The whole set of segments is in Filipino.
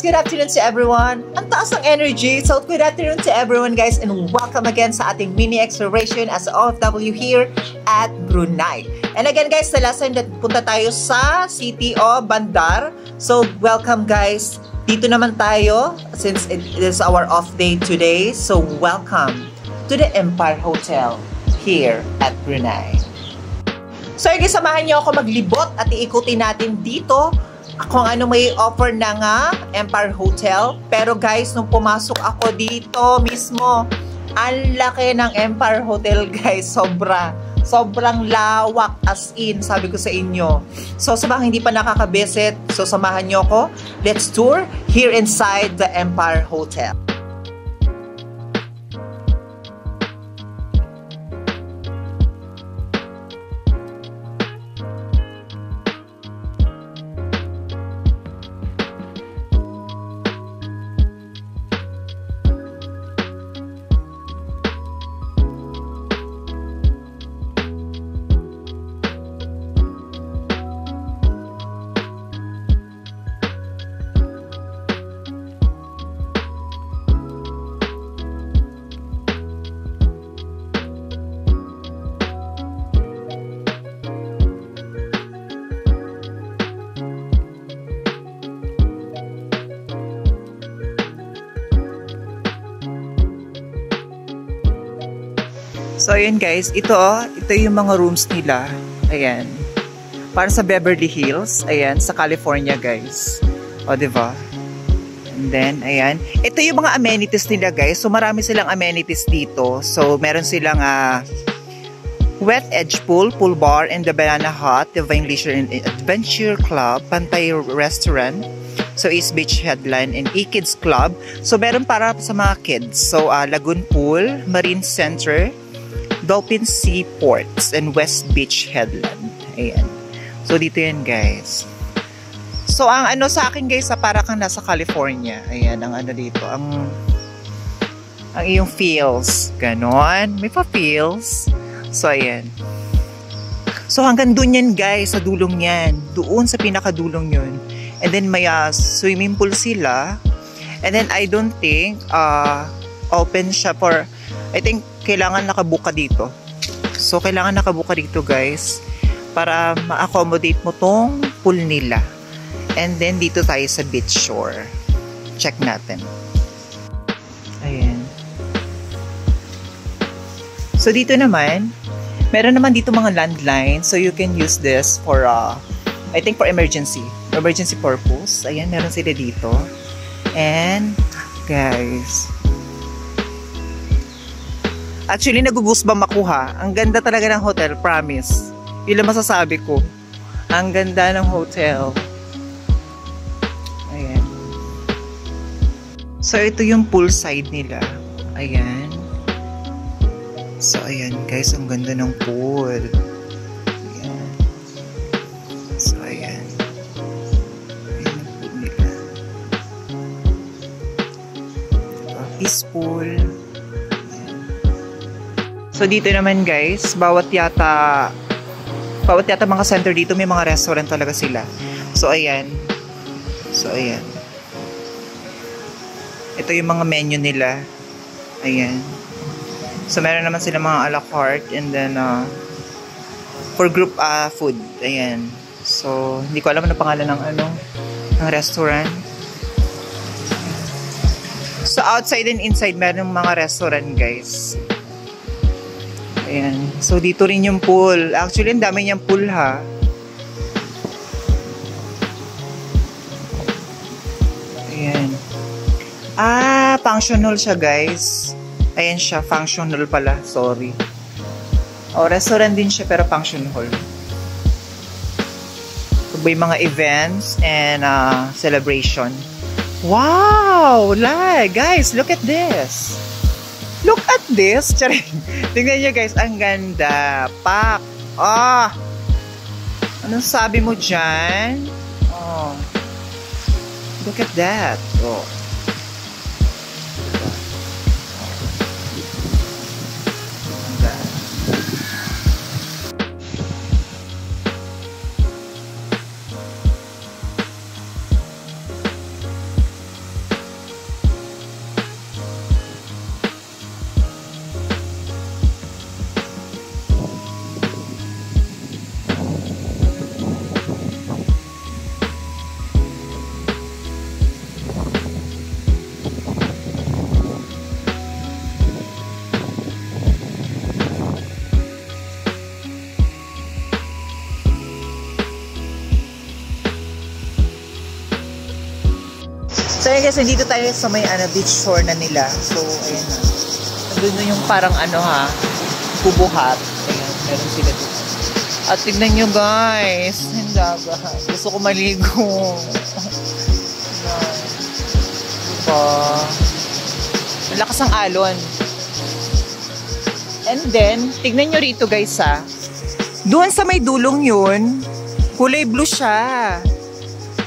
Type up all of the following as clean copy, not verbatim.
good afternoon to everyone. Ang taas ng energy. So, good afternoon to everyone guys and welcome again sa ating mini exploration as OFW here at Brunei. And again guys, the last time that punta tayo sa city of Bandar. So, welcome guys. Dito naman tayo since it is our off day today. So, welcome to the Empire Hotel here at Brunei. So, guys, samahan niyo ako maglibot at iikutin natin dito kung ano may offer ng Empire Hotel. Pero guys, nung pumasok ako dito mismo, ang laki ng Empire Hotel guys. Sobrang lawak as in, sabi ko sa inyo. So sa mga hindi pa nakaka-visit, so samahan nyo ako. Let's tour here inside the Empire Hotel. So, ayan guys, ito yung mga rooms nila. Ayan. Para sa Beverly Hills. Ayan, sa California guys. O, diba? And then, ayan. Ito yung mga amenities nila guys. So, marami silang amenities dito. So, meron silang wet edge pool bar, and the Banana Hut, Divine Leisure and Adventure Club, Pantay Restaurant. So, East Beach Headland and E-Kids Club. So, meron para sa mga kids. So, Lagoon Pool, Marine Center, Dolphin Seaports, and West Beach Headland. Ayan. So, dito yan, guys. So, ang ano sa akin, guys, para kang nasa California. Ayan, ang ano dito. Ang iyong feels. Ganon. May pa-feels. So, ayan. So, hanggang dun yan, guys, sa dulong yan. Doon sa pinakadulong yun. And then, may swimming pool sila. And then, I don't think open siya for, I think, kailangan nakabuka dito. So, kailangan nakabuka dito, guys, para ma-accommodate mo tong pool nila. And then, dito tayo sa beach shore. Check natin. Ayan. So, dito naman, meron naman dito mga landline. So, you can use this for, I think, for emergency purpose. Ayan, meron sila dito. And, guys, actually, nagugusbang makuha. Ang ganda talaga ng hotel, promise. Yun lang masasabi ko. Ang ganda ng hotel. Ayan. So, ito yung poolside nila. Ayan. So, ayan guys, ang ganda ng pool. Ayan. So, ayan. Ayan ang pool nila. Peaceful. So, dito naman guys, bawat yata mga center dito, may mga restaurant talaga sila. So, ayan. Ito yung mga menu nila. Ayan. So, meron naman sila mga a la carte and then, for group food. Ayan. So, hindi ko alam ano pangalan ng restaurant. So, outside and inside, meron mga restaurant guys. Ayan. So, dito rin yung pool. Actually, ang dami niyang pool, ha. Ayan. Functional siya, guys. Ayan siya. Functional pala. Sorry. Restaurant din siya, pero functional. May mga events and celebration. Wow! Guys, look at this. Look at this. Charing. Tingnan nyo guys, ang ganda. Pak. Anong sabi mo dyan? Look at that. Ayan guys, dito tayo sa may beach shore na nila. So, ayan na. Nandun na yung parang kubuhat. Ayan, meron sila dito. At tignan nyo guys, yung dagat. Gusto ko maligo. Diba? Malakas ang alon. And then, tignan nyo rito guys doon sa may dulong yun, kulay blue siya.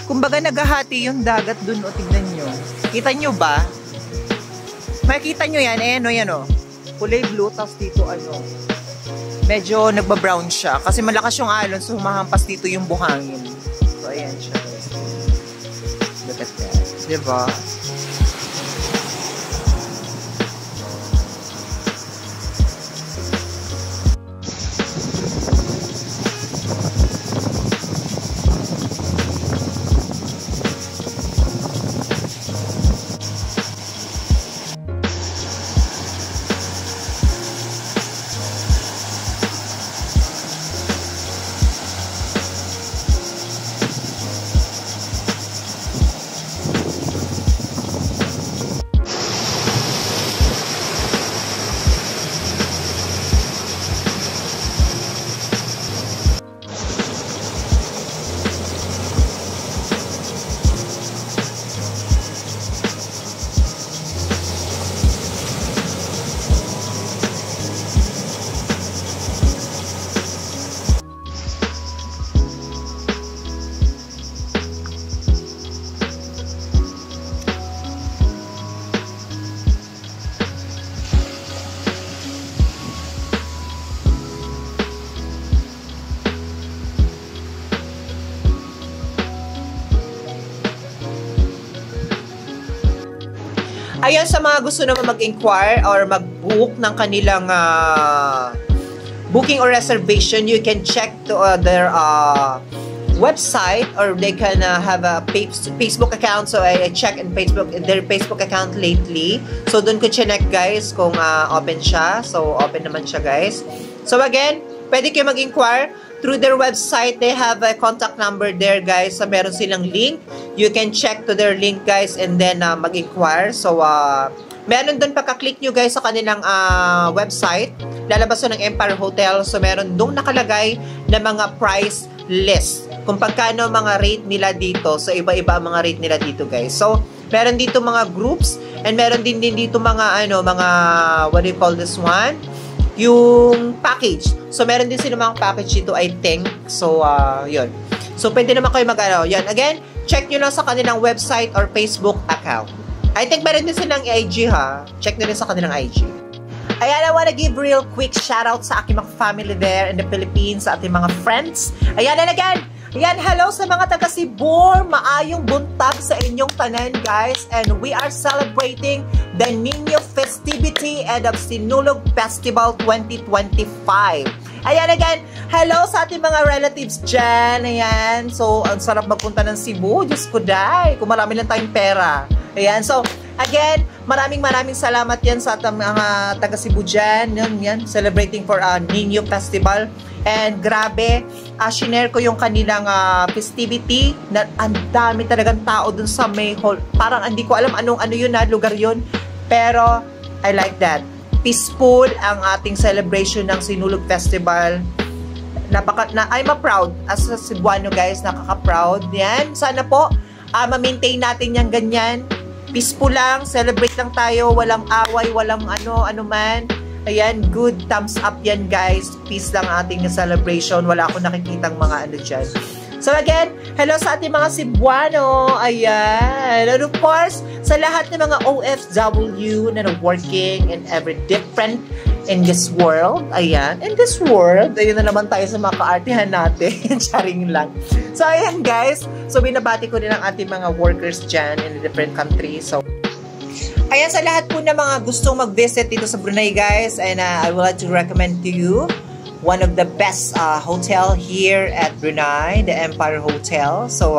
Kumbaga naghahati yung dagat dun, o tignan nyo. Kita nyo ba? Makikita nyo yan, yan o. Kulay blue, tapos dito medyo nagba-brown siya. Kasi malakas yung alon, so humahampas dito yung buhangin. So, ayan siya. Look at that. Diba? Ayan, sa mga gusto naman mag-inquire or mag-book ng kanilang booking or reservation, you can check their website, or they can have a Facebook account. So I check in their Facebook account lately. So doon ko check guys kung open siya. So open naman siya guys. So again, pwede kayo mag-inquire through their website. They have a contact number there guys. So meron silang link. You can check to their link guys and then mag-inquire. So meron doon pagka-click nyo guys sa kanilang website, lalabas ng Empire Hotel. So meron doon nakalagay na mga price list kung pagkano mga rate nila dito. So iba-iba ang mga rate nila dito guys. So meron dito mga groups, and meron din dito mga mga what do you call this one? Yung package. So meron din sila mga package dito, I think. So yun. So pwede naman kayo yan. Again, check nyo lang sa kanilang website or Facebook account. I think meron din silang IG Check nyo rin sa kanilang IG. Ayan, I wanna give real quick shoutout sa aking mga family there in the Philippines, sa ating mga friends. Ayan, and again, ayan, hello sa mga taga Cebu. Maayong buntag sa inyong tanan, guys. And we are celebrating the Niño festivity and of Sinulog Festival 2025. Ayan, again, hello sa ating mga relatives dyan. Ayan, so, ang sarap magpunta ng Cebu. Diyos ko, day. Kung marami lang tayong pera. Ayan, so, again, maraming salamat yan sa ating mga taga Cebu dyan. Yan, celebrating for Niño Festival. And grabe, shinare ko yung kanilang festivity na ang dami talagang tao dun sa may hall. Parang hindi ko alam ano yun lugar yun. Pero, I like that. Peaceful ang ating celebration ng Sinulog Festival. I'm proud as a Cebuano guys, nakaka-proud. Yan, sana po, ma-maintain natin yung ganyan. Peaceful lang, celebrate lang tayo, walang away, walang ano man. Ayan, good thumbs up yan guys. Peace lang ating celebration. Wala akong nakikitang mga dyan. So again, hello sa ating mga Cebuano. Ayan. And of course, sa lahat ng mga OFW na working in every different in this world. Ayan. In this world, ayun na naman tayo sa mga kaartihan natin. Charing lang. So ayan guys. So binabati ko din ang ating mga workers dyan in the different countries. So ayan, sa lahat po na mga gustong mag-visit dito sa Brunei guys, and I would like to recommend to you one of the best hotel here at Brunei, the Empire Hotel. So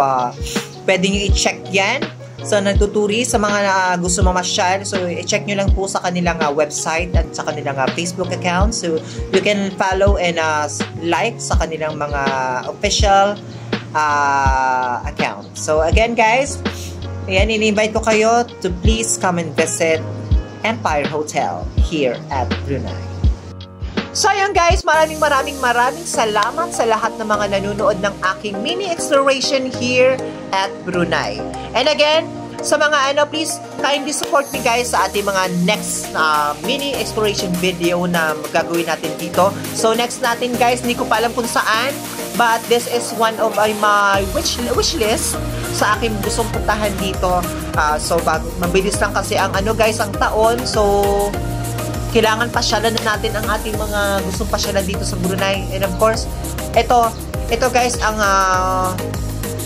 pwede nyo i-check yan. So nagtuturi sa mga gusto mamasyal, so i-check nyo lang po sa kanilang website at sa kanilang Facebook account. So you can follow and like sa kanilang mga official account. So again guys, Ayan, in-invite ko kayo to please come and visit Empire Hotel here at Brunei. So ayun guys, maraming salamat sa lahat ng mga nanonood ng aking mini exploration here at Brunei. And again, sa mga please kindly support me guys sa ating mga next mini exploration video na gagawin natin dito. So next natin guys, hindi ko pa alam kung saan, but this is one of my wish list sa aking gustong puntahan dito. So mabilis lang kasi ang guys, ang taon. So kailangan pasyalan na natin ang ating mga gustong pasyalan dito sa Brunei. And of course, ito guys, ang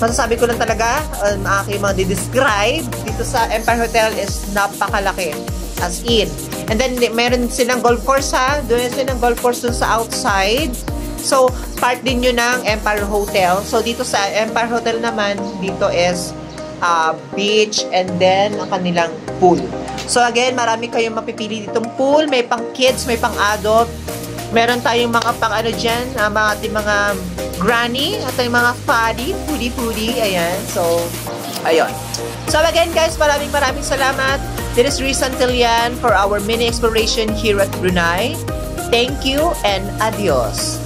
masasabi ko lang talaga, ang aking mga di-describe dito sa Empire Hotel is napakalaki. As in. And then, meron silang golf course ha. Doon silang golf course dun sa outside. So, part din yun ng Empire Hotel. So, dito sa Empire Hotel naman, dito is beach and then ang kanilang pool. So again, marami kayong mapipili ditong pool. May pang kids, may pang adult. Meron tayong mga pang dyan, mga granny at yung mga foodie. Ayan. So, ayun. So again guys, maraming salamat. This is Riz Santillan for our mini exploration here at Brunei. Thank you and adios.